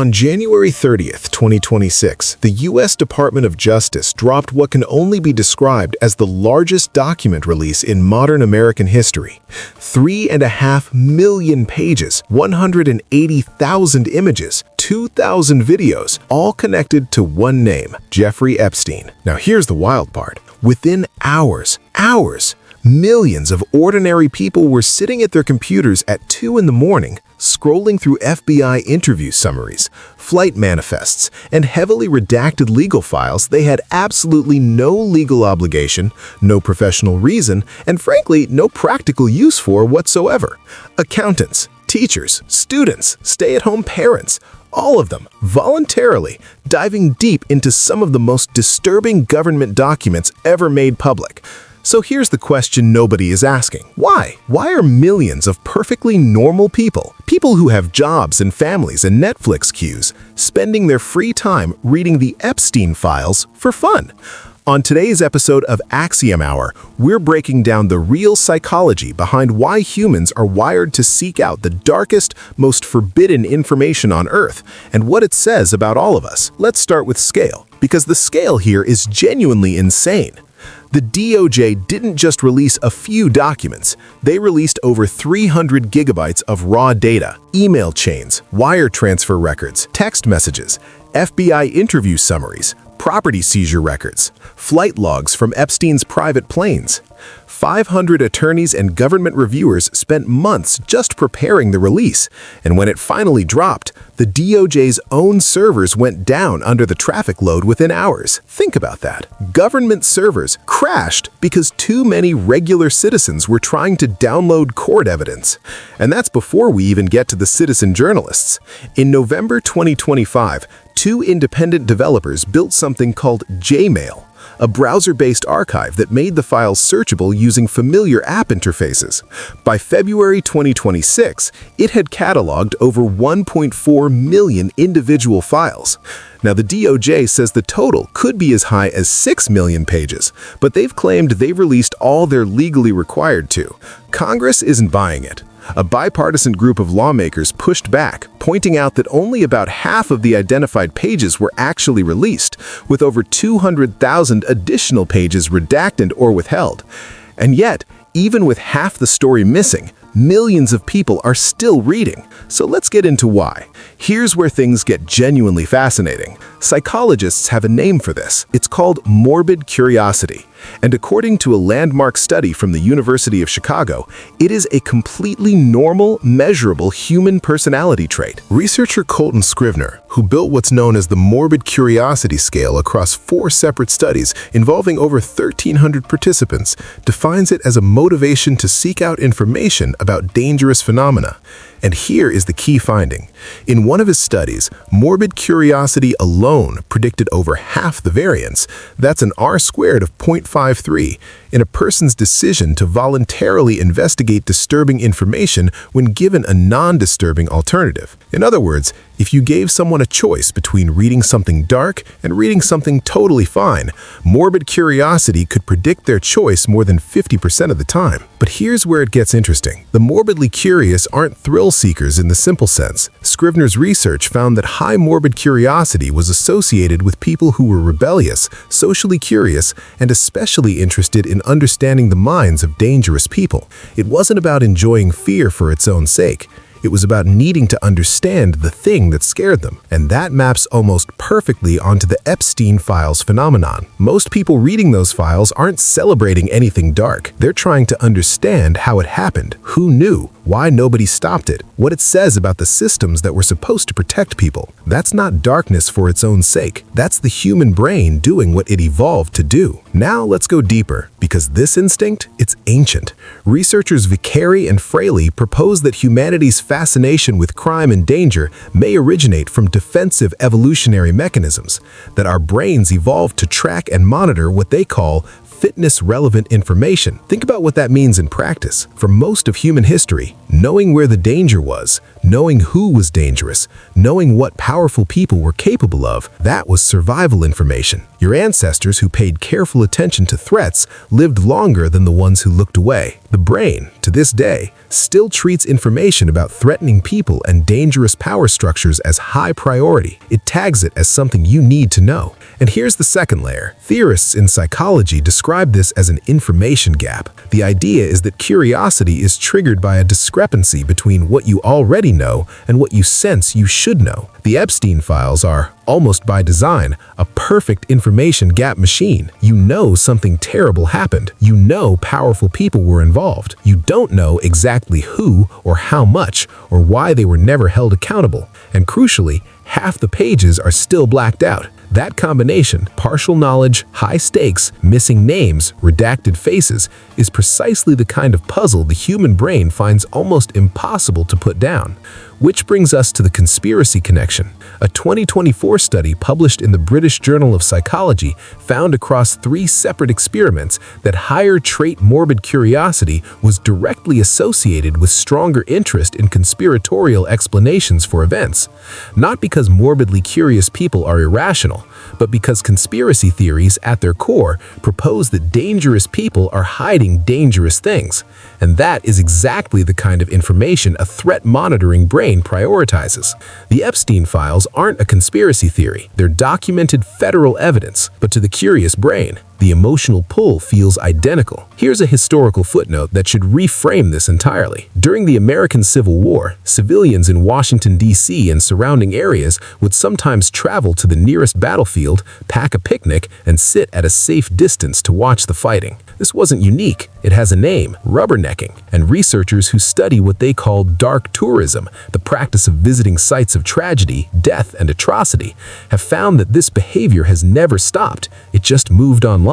On January 30th, 2026, the U.S. Department of Justice dropped what can only be described as the largest document release in modern American history. 3.5 million pages, 180,000 images, 2,000 videos, all connected to one name, Jeffrey Epstein. Now here's the wild part. Within hours, millions of ordinary people were sitting at their computers at 2 in the morning, scrolling through FBI interview summaries, flight manifests, and heavily redacted legal files they had absolutely no legal obligation, no professional reason, and frankly, no practical use for whatsoever. Accountants, teachers, students, stay-at-home parents, all of them voluntarily diving deep into some of the most disturbing government documents ever made public. So here's the question nobody is asking. Why? Why are millions of perfectly normal people who have jobs and families and Netflix queues, spending their free time reading the Epstein files for fun? On today's episode of Axiom Hour, we're breaking down the real psychology behind why humans are wired to seek out the darkest, most forbidden information on Earth and what it says about all of us. Let's start with scale, because the scale here is genuinely insane. The DOJ didn't just release a few documents. They released over 300 gigabytes of raw data, email chains, wire transfer records, text messages, FBI interview summaries, property seizure records, flight logs from Epstein's private planes. 500 attorneys and government reviewers spent months just preparing the release, and when it finally dropped, the DOJ's own servers went down under the traffic load within hours. Think about that. Government servers crashed because too many regular citizens were trying to download court evidence. And that's before we even get to the citizen journalists. In November 2025, 2 independent developers built something called Gmail, a browser-based archive that made the files searchable using familiar app interfaces. By February 2026, it had cataloged over 1.4 million individual files. Now, the DOJ says the total could be as high as 6 million pages, but they've claimed they've released all they're legally required to. Congress isn't buying it. A bipartisan group of lawmakers pushed back, pointing out that only about half of the identified pages were actually released, with over 200,000 additional pages redacted or withheld. And yet, even with half the story missing, millions of people are still reading. So let's get into why. Here's where things get genuinely fascinating. Psychologists have a name for this. It's called morbid curiosity. And according to a landmark study from the University of Chicago, it is a completely normal, measurable human personality trait. Researcher Colton Scrivener, who built what's known as the Morbid Curiosity Scale across 4 separate studies involving over 1,300 participants, defines it as a motivation to seek out information about dangerous phenomena. And here is the key finding. In one of his studies, morbid curiosity alone predicted over half the variance. That's an R-squared of 0.53 in a person's decision to voluntarily investigate disturbing information when given a non-disturbing alternative. In other words, if you gave someone a choice between reading something dark and reading something totally fine, morbid curiosity could predict their choice more than 50% of the time. But here's where it gets interesting. The morbidly curious aren't thrill seekers in the simple sense. Scrivener's research found that high morbid curiosity was associated with people who were rebellious, socially curious, and especially interested in understanding the minds of dangerous people. It wasn't about enjoying fear for its own sake. It was about needing to understand the thing that scared them, and that maps almost perfectly onto the Epstein files phenomenon. Most people reading those files aren't celebrating anything dark. They're trying to understand how it happened, who knew, why nobody stopped it, what it says about the systems that were supposed to protect people. That's not darkness for its own sake. That's the human brain doing what it evolved to do. Now let's go deeper, because this instinct, it's ancient. Researchers Vicari and Fraley propose that humanity's fascination with crime and danger may originate from defensive evolutionary mechanisms, that our brains evolved to track and monitor what they call fitness-relevant information. Think about what that means in practice. For most of human history, Knowing where the danger was, knowing who was dangerous, knowing what powerful people were capable of, that was survival information. Your ancestors who paid careful attention to threats lived longer than the ones who looked away. The brain, to this day, still treats information about threatening people and dangerous power structures as high priority. It tags it as something you need to know. And here's the second layer. Theorists in psychology describe this as an information gap. The idea is that curiosity is triggered by a discrepancy between what you already know and what you sense you should know. The Epstein files are, almost by design, a perfect information gap machine. You know something terrible happened. You know powerful people were involved. You don't know exactly who or how much or why they were never held accountable. And crucially, half the pages are still blacked out. That combination, partial knowledge, high stakes, missing names, redacted faces, is precisely the kind of puzzle the human brain finds almost impossible to put down. Which brings us to the conspiracy connection. A 2024 study published in the British Journal of Psychology found across 3 separate experiments that higher trait morbid curiosity was directly associated with stronger interest in conspiratorial explanations for events. Not because morbidly curious people are irrational, but because conspiracy theories at their core propose that dangerous people are hiding dangerous things. And that is exactly the kind of information a threat monitoring brain prioritizes. The Epstein files aren't a conspiracy theory. They're documented federal evidence. But to the curious brain, the emotional pull feels identical. Here's a historical footnote that should reframe this entirely. During the American Civil War, civilians in Washington, D.C. and surrounding areas would sometimes travel to the nearest battlefield, pack a picnic, and sit at a safe distance to watch the fighting. This wasn't unique. It has a name, rubbernecking, and researchers who study what they call dark tourism, the practice of visiting sites of tragedy, death, and atrocity, have found that this behavior has never stopped. It just moved online.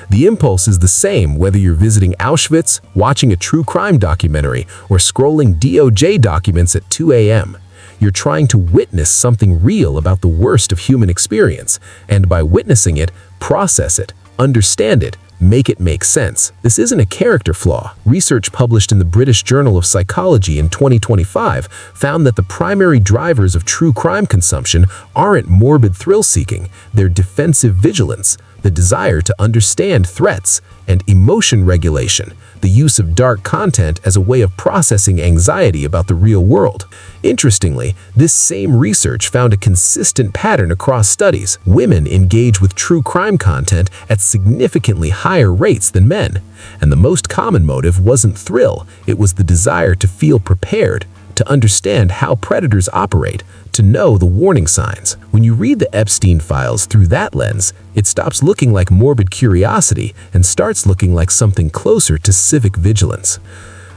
The impulse is the same whether you're visiting Auschwitz, watching a true crime documentary, or scrolling DOJ documents at 2 a.m. You're trying to witness something real about the worst of human experience, and by witnessing it, process it, understand it, make it make sense. This isn't a character flaw. Research published in the British Journal of Psychology in 2025 found that the primary drivers of true crime consumption aren't morbid thrill-seeking, they're defensive vigilance, the desire to understand threats, and emotion regulation, the use of dark content as a way of processing anxiety about the real world. Interestingly, this same research found a consistent pattern across studies. Women engage with true crime content at significantly higher rates than men. And the most common motive wasn't thrill, it was the desire to feel prepared, to understand how predators operate, to know the warning signs. When you read the Epstein files through that lens, it stops looking like morbid curiosity and starts looking like something closer to civic vigilance.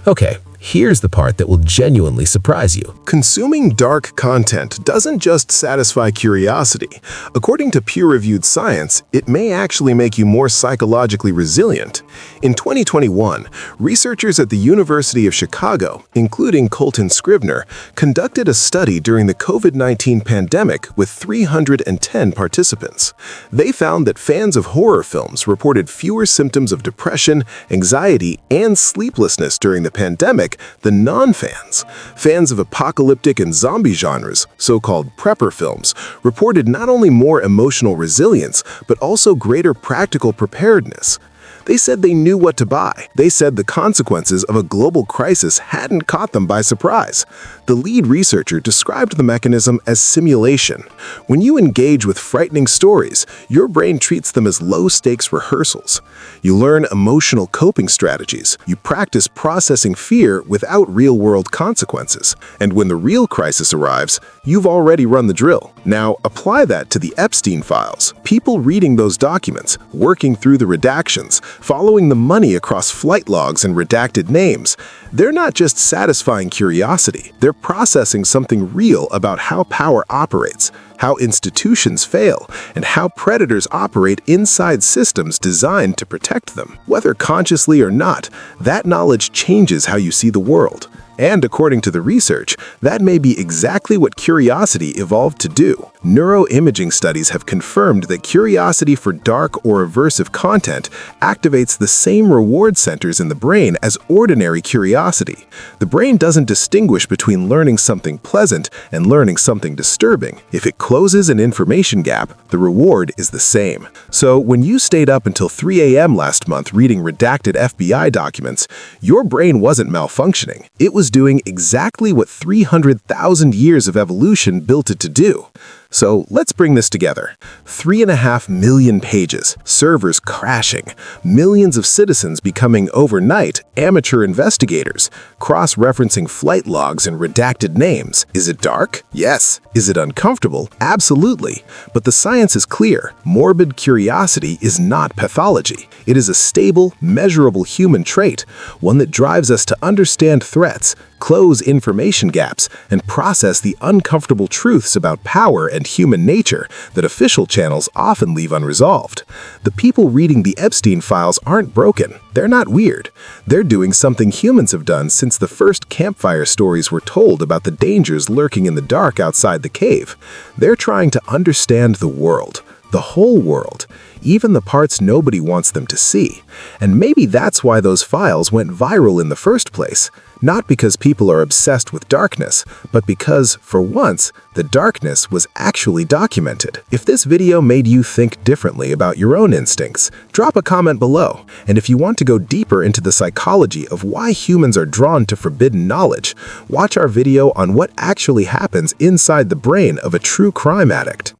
Okay, here's the part that will genuinely surprise you. Consuming dark content doesn't just satisfy curiosity. According to peer-reviewed science, it may actually make you more psychologically resilient. In 2021, researchers at the University of Chicago, including Colton Scribner, conducted a study during the COVID-19 pandemic with 310 participants. They found that fans of horror films reported fewer symptoms of depression, anxiety, and sleeplessness during the pandemic than non-fans. Fans of apocalyptic and zombie genres, so-called prepper films, reported not only more emotional resilience, but also greater practical preparedness. They said they knew what to buy. They said the consequences of a global crisis hadn't caught them by surprise. The lead researcher described the mechanism as simulation. When you engage with frightening stories, your brain treats them as low-stakes rehearsals. You learn emotional coping strategies. You practice processing fear without real-world consequences. And when the real crisis arrives, you've already run the drill. Now, apply that to the Epstein files. People reading those documents, working through the redactions, following the money across flight logs and redacted names, they're not just satisfying curiosity, they're processing something real about how power operates, how institutions fail, and how predators operate inside systems designed to protect them. Whether consciously or not, that knowledge changes how you see the world. And according to the research, that may be exactly what curiosity evolved to do. Neuroimaging studies have confirmed that curiosity for dark or aversive content activates the same reward centers in the brain as ordinary curiosity. The brain doesn't distinguish between learning something pleasant and learning something disturbing. If it closes an information gap, the reward is the same. So when you stayed up until 3 a.m. last month reading redacted FBI documents, your brain wasn't malfunctioning. It was doing exactly what 300,000 years of evolution built it to do. So let's bring this together. 3.5 million pages, servers crashing, millions of citizens becoming overnight amateur investigators, cross-referencing flight logs and redacted names. Is it dark? Yes. Is it uncomfortable? Absolutely. But the science is clear. Morbid curiosity is not pathology. It is a stable, measurable human trait, one that drives us to understand threats, close information gaps, and process the uncomfortable truths about power and human nature that official channels often leave unresolved. The people reading the Epstein files aren't broken. They're not weird. They're doing something humans have done since the first campfire stories were told about the dangers lurking in the dark outside the cave. They're trying to understand the world. The whole world, even the parts nobody wants them to see. And maybe that's why those files went viral in the first place. Not because people are obsessed with darkness, but because, for once, the darkness was actually documented. If this video made you think differently about your own instincts, drop a comment below. And if you want to go deeper into the psychology of why humans are drawn to forbidden knowledge, watch our video on what actually happens inside the brain of a true crime addict.